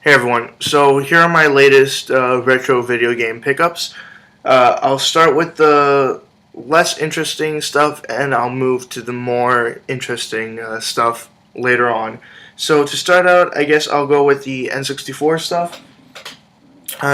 Hey everyone, so here are my latest retro video game pickups. I'll start with the less interesting stuff and I'll move to the more interesting stuff later on. So to start out, I guess I'll go with the N64 stuff.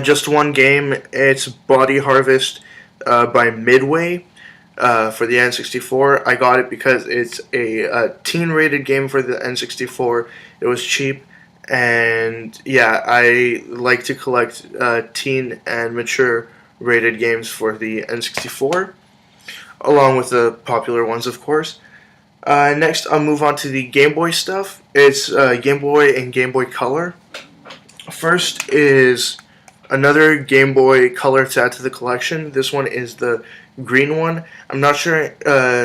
Just one game, it's Body Harvest by Midway for the N64. I got it because it's a teen-rated game for the N64. It was cheap. And yeah, I like to collect teen and mature rated games for the N64, along with the popular ones, of course. Next, I'll move on to the Game Boy stuff. It's Game Boy and Game Boy Color. First is another Game Boy Color to add to the collection. This one is the green one. I'm not sure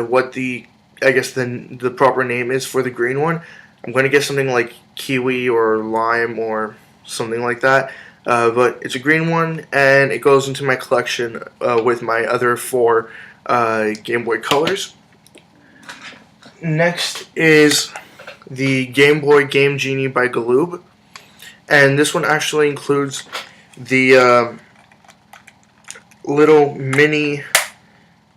what I guess the proper name is for the green one. I'm going to get something like kiwi or lime or something like that. But it's a green one, and it goes into my collection with my other four Game Boy Colors. Next is the Game Boy Game Genie by Galoob. And this one actually includes the little mini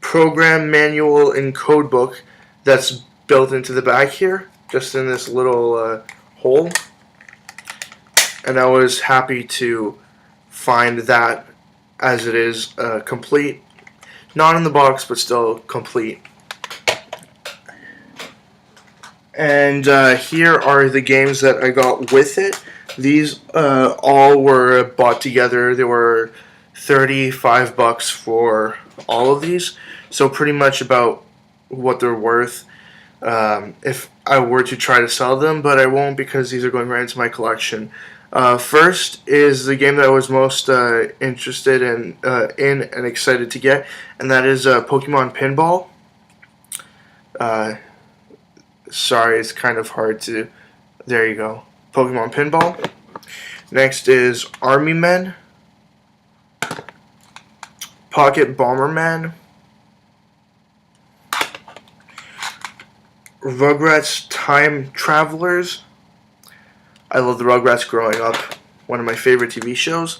program manual and code book that's built into the back here, just in this little hole. And I was happy to find that as it is complete. Not in the box, but still complete. And here are the games that I got with it. These all were bought together. They were $35 for all of these. So pretty much about what they're worth if I were to try to sell them, but I won't because these are going right into my collection. First is the game that I was most interested in and excited to get, and that is Pokemon Pinball. Sorry, it's kind of hard to... There you go. Pokemon Pinball. Next is Army Men. Pocket Bomberman. Rugrats Time Travelers. I love the Rugrats growing up. One of my favorite TV shows.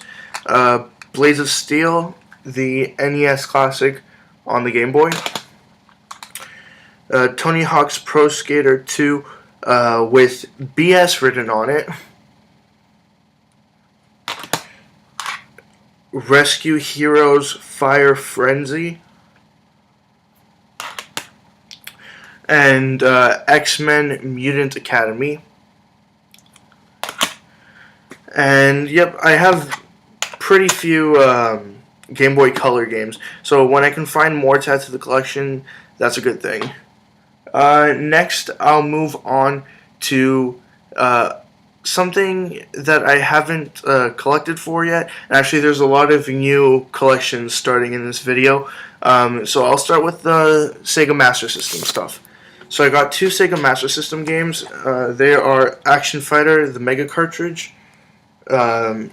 Blades of Steel, the NES classic on the Game Boy. Tony Hawk's Pro Skater 2 with BS written on it. Rescue Heroes Fire Frenzy. And X-Men Mutant Academy. And yep, I have pretty few Game Boy Color games, so when I can find more to add to the collection, that's a good thing. Next, I'll move on to something that I haven't collected for yet. Actually, there's a lot of new collections starting in this video, so I'll start with the Sega Master System stuff. So I got two Sega Master System games. They are Action Fighter, the Mega cartridge. I'm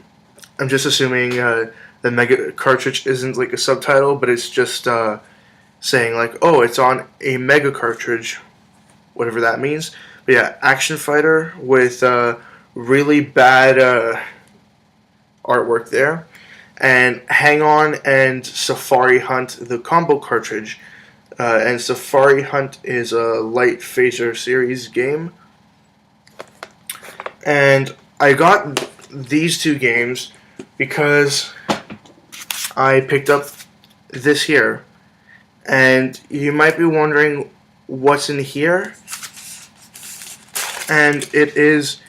just assuming the Mega cartridge isn't like a subtitle, but it's just saying like, oh, it's on a Mega cartridge, whatever that means. But yeah, Action Fighter with really bad artwork there. And Hang On and Safari Hunt, the combo cartridge. And Safari Hunt is a Light Phaser series game. And I got these two games because I picked up this here. And you might be wondering what's in here. And it is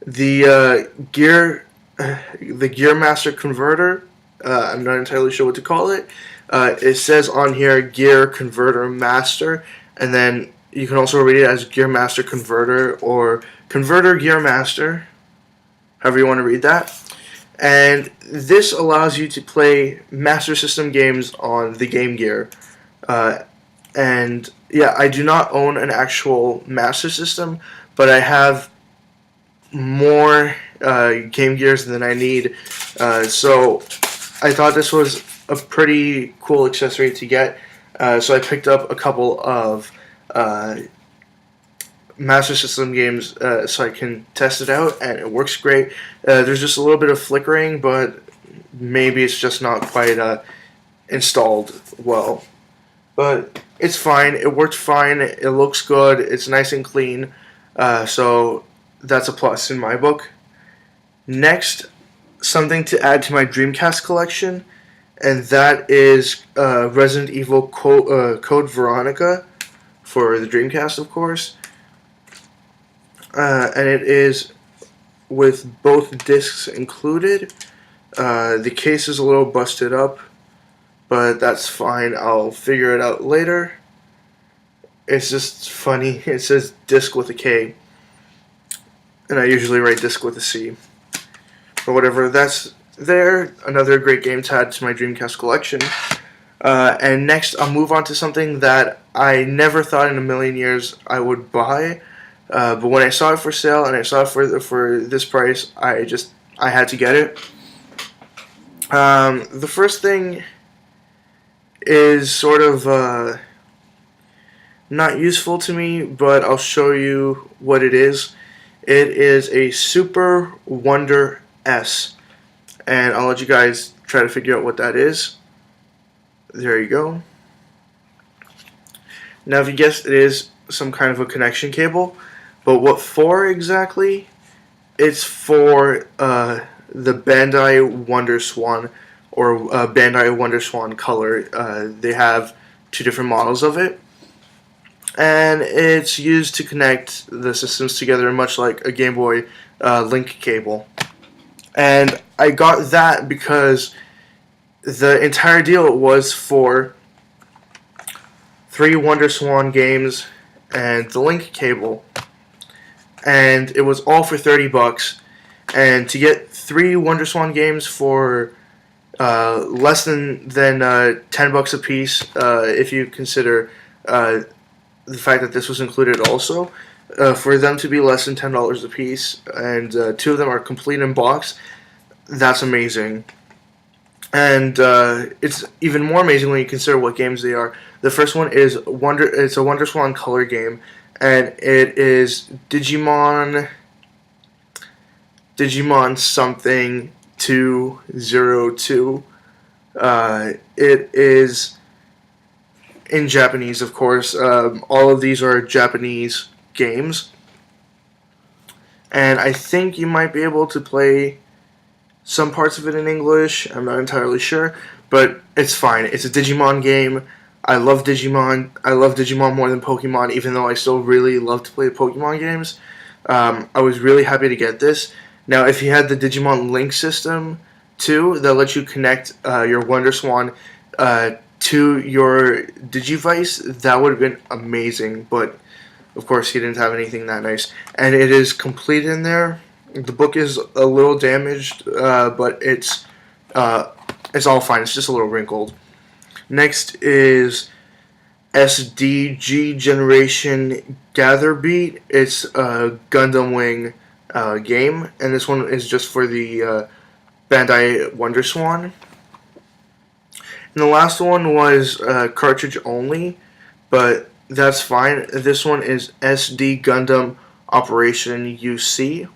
the Gear Master converter. I'm not entirely sure what to call it. It says on here Gear Converter Master, and then you can also read it as Gear Master Converter or Converter Gear Master, however you want to read that. And this allows you to play Master System games on the Game Gear. And yeah, I do not own an actual Master System, but I have more Game Gears than I need. So I thought this was a pretty cool accessory to get. So I picked up a couple of Master System games so I can test it out, and it works great. There's just a little bit of flickering, but maybe it's just not quite installed well. But it's fine. It works fine. It looks good. It's nice and clean. So that's a plus in my book. Next, something to add to my Dreamcast collection, and that is Resident Evil Code Veronica for the Dreamcast, of course. And it is with both discs included. The case is a little busted up, but that's fine. I'll figure it out later. It's just funny. It says disc with a K, and I usually write disc with a C. Or whatever, that's there. Another great game to add to my Dreamcast collection. And next, I'll move on to something that I never thought in a million years I would buy. But when I saw it for sale and I saw it for this price, I had to get it. The first thing is sort of not useful to me, but I'll show you what it is. It is a Super Wonder S, and I'll let you guys try to figure out what that is. There you go. Now, if you guessed, it is some kind of a connection cable, but what for exactly? It's for the Bandai WonderSwan, or Bandai WonderSwan Color. They have two different models of it, and it's used to connect the systems together, much like a Game Boy link cable. And I got that because the entire deal was for 3 WonderSwan games and the link cable, and it was all for $30. And to get 3 WonderSwan games for less than $10 a piece, if you consider the fact that this was included also, for them to be less than $10 a piece, and 2 of them are complete in box, that's amazing. And it's even more amazing when you consider what games they are. The first one is it's a WonderSwan Color game, and it is Digimon something 202. It is in Japanese, of course. All of these are Japanese games, and I think you might be able to play some parts of it in English. I'm not entirely sure, but it's fine. It's a Digimon game. I love Digimon. I love Digimon more than Pokemon, even though I still really love to play Pokemon games. I was really happy to get this. Now, if you had the Digimon Link system too, that lets you connect your WonderSwan to your Digivice, that would have been amazing. But of course, he didn't have anything that nice, and it is complete in there. The book is a little damaged, but it's all fine. It's just a little wrinkled. Next is SDG Generation Gather Beat. It's a Gundam Wing game, and this one is just for the Bandai WonderSwan. And the last one was cartridge only, but that's fine. This one is SD Gundam Operation UC,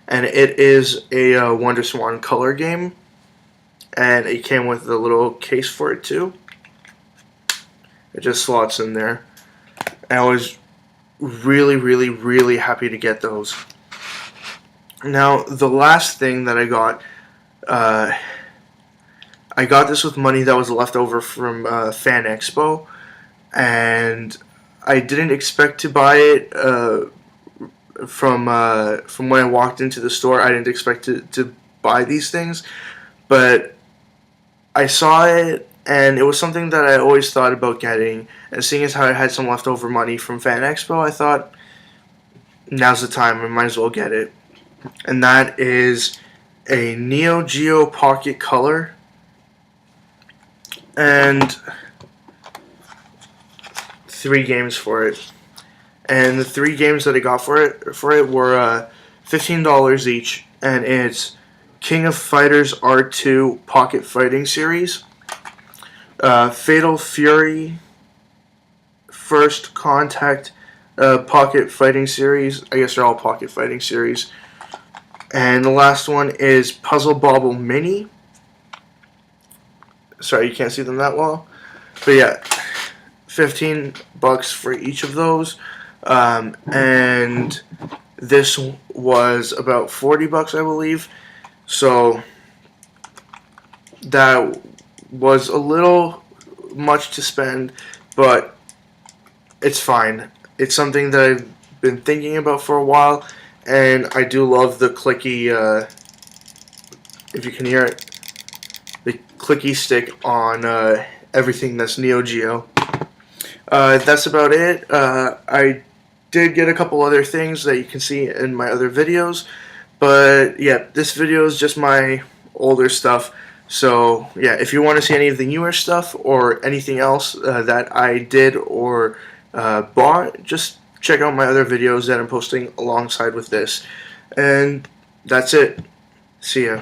and it is a WonderSwan Color game, and it came with a little case for it too. It just slots in there. And I was really, really, really happy to get those. Now, the last thing that I got this with money that was left over from Fan Expo, and I didn't expect to buy it from when I walked into the store. I didn't expect to buy these things, but I saw it, and it was something that I always thought about getting, and seeing as how I had some leftover money from Fan Expo, I thought, now's the time, I might as well get it. And that is a Neo Geo Pocket Color, and 3 games for it. And the 3 games that I got for it were $15 each, and it's King of Fighters R2 Pocket Fighting Series, Fatal Fury, First Contact Pocket Fighting series. I guess they're all Pocket Fighting series. And the last one is Puzzle Bobble Mini. Sorry, you can't see them that well. But yeah, $15 for each of those. And this was about $40, I believe. So that was a little much to spend, but it's fine. It's something that I've been thinking about for a while, and I do love the clicky, if you can hear it, the clicky stick on everything that's Neo Geo. That's about it. I did get a couple other things that you can see in my other videos, but yeah, this video is just my older stuff. So yeah, if you want to see any of the newer stuff or anything else that I did or bought, just check out my other videos that I'm posting alongside with this. And that's it. See ya.